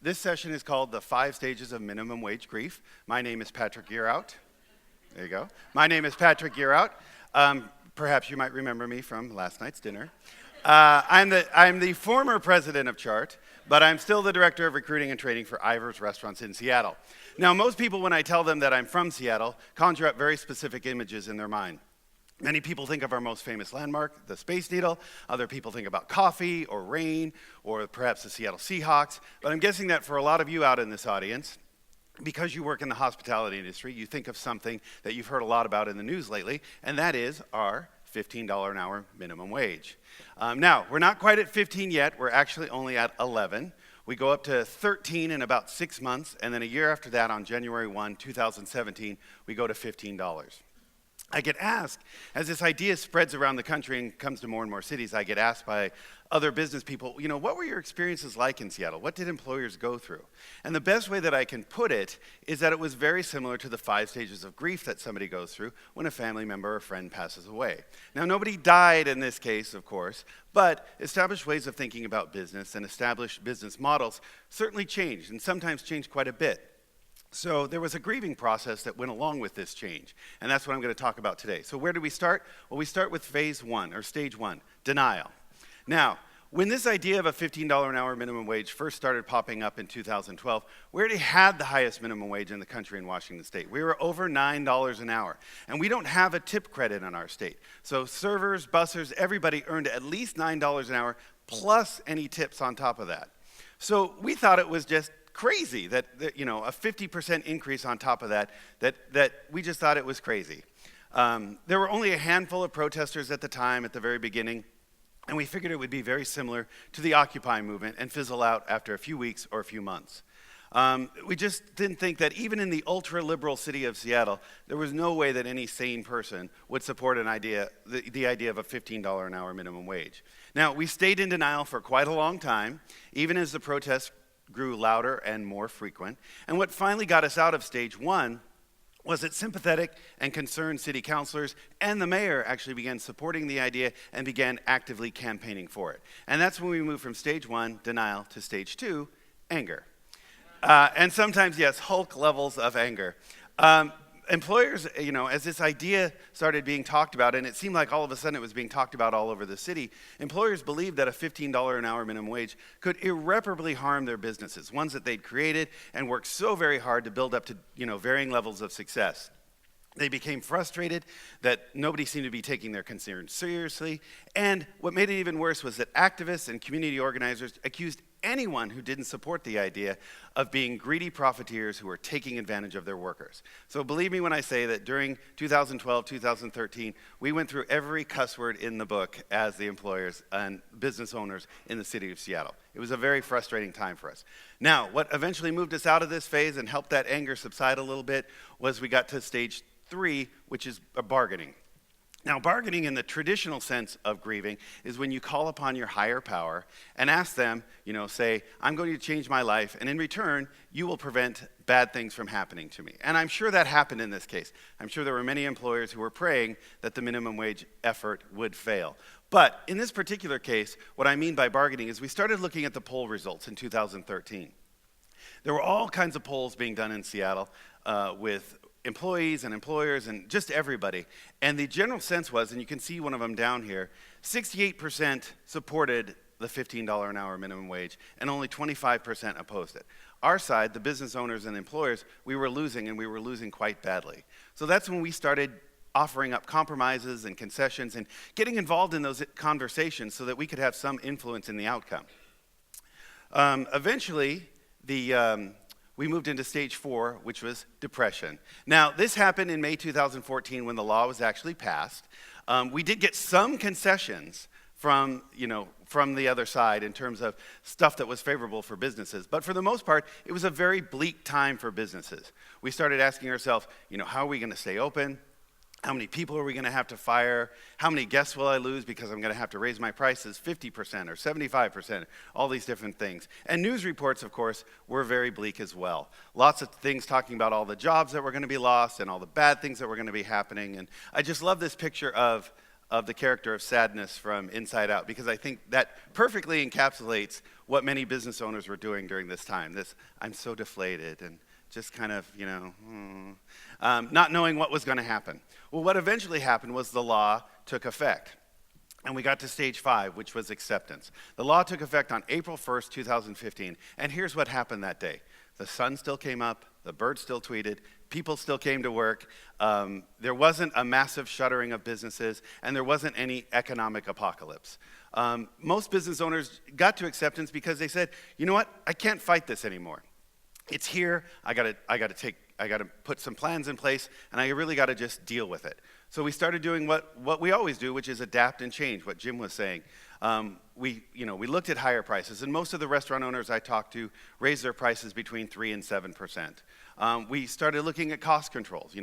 This session is called The 5 Stages of Minimum Wage Grief. My name is Patrick Yearout. There you go. My name is Patrick Yearout. Perhaps you might remember me from last night's dinner. I'm the former president of Chart, but I'm still the director of recruiting and training for Ivar's Restaurants in Seattle. Now, most people, when I tell them that I'm from Seattle, conjure up very specific images in their mind. Many people think of our most famous landmark, the Space Needle. Other people think about coffee or rain or perhaps the Seattle Seahawks. But I'm guessing that for a lot of you out in this audience, because you work in the hospitality industry, you think of something that you've heard a lot about in the news lately, and that is our $15 an hour minimum wage. Now, we're not quite at 15 yet. We're actually only at 11. We go up to 13 in about 6 months, and then a year after that, on January 1, 2017, we go to $15. I get asked, as this idea spreads around the country and comes to more and more cities, I get asked by other business people, what were your experiences like in Seattle? What did employers go through? And the best way that I can put it is that it was very similar to the 5 stages of grief that somebody goes through when a family member or friend passes away. Now, nobody died in this case, of course, but established ways of thinking about business and established business models certainly changed, and sometimes changed quite a bit. So there was a grieving process that went along with this change, and that's what I'm going to talk about today. So where do we start? Well, we start with phase 1, or stage 1, denial. Now, when this idea of a $15 an hour minimum wage first started popping up in 2012, we already had the highest minimum wage in the country in Washington State. We were over $9 an hour, and we don't have a tip credit in our state. So servers, bussers, everybody earned at least $9 an hour, plus any tips on top of that. So we thought it was just crazy that a 50% increase on top of that we just thought it was crazy. There were only a handful of protesters at the time, at the very beginning, and we figured it would be very similar to the Occupy movement and fizzle out after a few weeks or a few months. We just didn't think that even in the ultra-liberal city of Seattle, there was no way that any sane person would support the idea of a $15 an hour minimum wage. Now, we stayed in denial for quite a long time, even as the protests grew louder and more frequent. And what finally got us out of stage 1 was that sympathetic and concerned city councilors and the mayor actually began supporting the idea and began actively campaigning for it. And that's when we moved from stage 1, denial, to stage 2, anger. And sometimes, yes, Hulk levels of anger. Employers, as this idea started being talked about, and it seemed like all of a sudden it was being talked about all over the city, employers believed that a $15 an hour minimum wage could irreparably harm their businesses, ones that they'd created and worked so very hard to build up to, varying levels of success. They became frustrated that nobody seemed to be taking their concerns seriously, and what made it even worse was that activists and community organizers accused anyone who didn't support the idea of being greedy profiteers who were taking advantage of their workers. So believe me when I say that during 2012, 2013, we went through every cuss word in the book as the employers and business owners in the city of Seattle. It was a very frustrating time for us. Now, what eventually moved us out of this phase and helped that anger subside a little bit was we got to stage 3, which is bargaining. Now, bargaining in the traditional sense of grieving is when you call upon your higher power and ask them, say, I'm going to change my life, and in return, you will prevent bad things from happening to me. And I'm sure that happened in this case. I'm sure there were many employers who were praying that the minimum wage effort would fail. But in this particular case, what I mean by bargaining is we started looking at the poll results in 2013. There were all kinds of polls being done in Seattle with employees and employers and just everybody. And the general sense was, and you can see one of them down here, 68% supported the $15 an hour minimum wage and only 25% opposed it. Our side, the business owners and employers, we were losing, and we were losing quite badly. So that's when we started offering up compromises and concessions and getting involved in those conversations so that we could have some influence in the outcome. Eventually, we moved into stage 4, which was depression. Now, this happened in May 2014 when the law was actually passed. We did get some concessions from the other side in terms of stuff that was favorable for businesses. But for the most part, it was a very bleak time for businesses. We started asking ourselves, how are we going to stay open? How many people are we going to have to fire? How many guests will I lose because I'm going to have to raise my prices 50% or 75%, all these different things. And news reports, of course, were very bleak as well. Lots of things talking about all the jobs that were going to be lost and all the bad things that were going to be happening. And I just love this picture of of the character of sadness from Inside Out, because I think that perfectly encapsulates what many business owners were doing during this time. This, I'm so deflated and just kind of, not knowing what was going to happen. Well, what eventually happened was the law took effect. And we got to stage 5, which was acceptance. The law took effect on April 1st, 2015. And here's what happened that day. The sun still came up, the birds still tweeted, people still came to work. There wasn't a massive shuttering of businesses, and there wasn't any economic apocalypse. Most business owners got to acceptance because they said, you know what, I can't fight this anymore. It's here, I gotta put some plans in place, and I really gotta just deal with it. So we started doing what we always do, which is adapt and change, what Jim was saying. We looked at higher prices, and most of the restaurant owners I talked to raised their prices between 3 and 7%. We started looking at cost controls,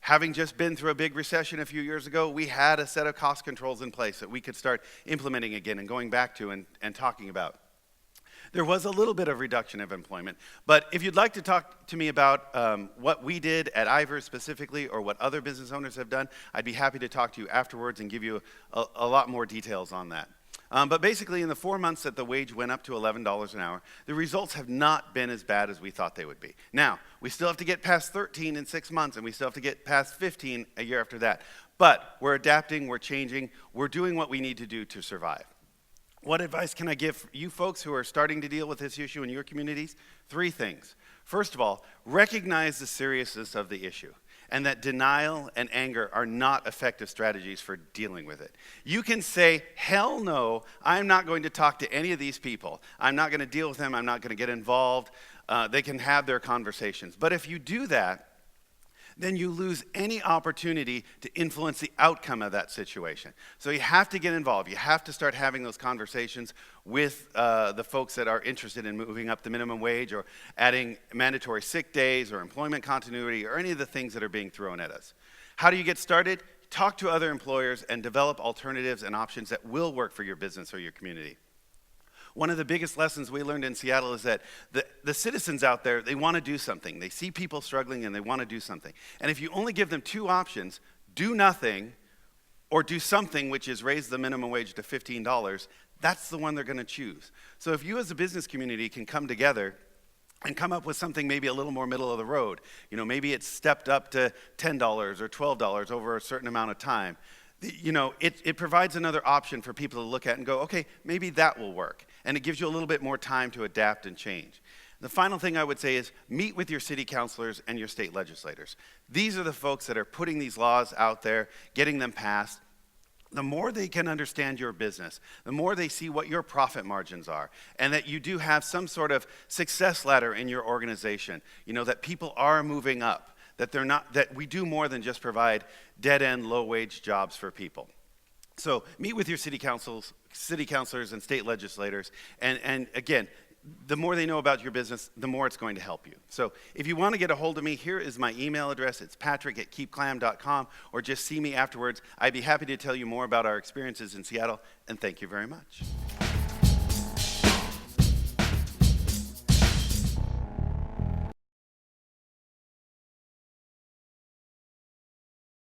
Having just been through a big recession a few years ago, we had a set of cost controls in place that we could start implementing again and going back to and talking about. There was a little bit of reduction of employment, but if you'd like to talk to me about what we did at Ivers specifically or what other business owners have done, I'd be happy to talk to you afterwards and give you a lot more details on that. But basically, in the 4 months that the wage went up to $11 an hour, the results have not been as bad as we thought they would be. Now, we still have to get past 13 in 6 months, and we still have to get past 15 a year after that. But we're adapting, we're changing, we're doing what we need to do to survive. What advice can I give you folks who are starting to deal with this issue in your communities? 3 things. First of all, recognize the seriousness of the issue and that denial and anger are not effective strategies for dealing with it. You can say, hell no, I'm not going to talk to any of these people. I'm not going to deal with them. I'm not going to get involved. They can have their conversations. But if you do that, then you lose any opportunity to influence the outcome of that situation. So you have to get involved. You have to start having those conversations with the folks that are interested in moving up the minimum wage or adding mandatory sick days or employment continuity or any of the things that are being thrown at us. How do you get started? Talk to other employers and develop alternatives and options that will work for your business or your community. One of the biggest lessons we learned in Seattle is that the citizens out there, they want to do something. They see people struggling and they want to do something. And if you only give them 2 options, do nothing or do something, which is raise the minimum wage to $15, that's the one they're going to choose. So if you as a business community can come together and come up with something maybe a little more middle of the road, maybe it's stepped up to $10 or $12 over a certain amount of time, it provides another option for people to look at and go, okay, maybe that will work. And it gives you a little bit more time to adapt and change. The final thing I would say is meet with your city councilors and your state legislators. These are the folks that are putting these laws out there, getting them passed. The more they can understand your business, the more they see what your profit margins are, and that you do have some sort of success ladder in your organization, that people are moving up, that we do more than just provide dead-end, low-wage jobs for people. So meet with your city councilors and state legislators, and again, the more they know about your business, the more it's going to help you. So if you want to get a hold of me, here is my email address. It's patrick@keepclam.com, or just see me afterwards. I'd be happy to tell you more about our experiences in Seattle, and thank you very much.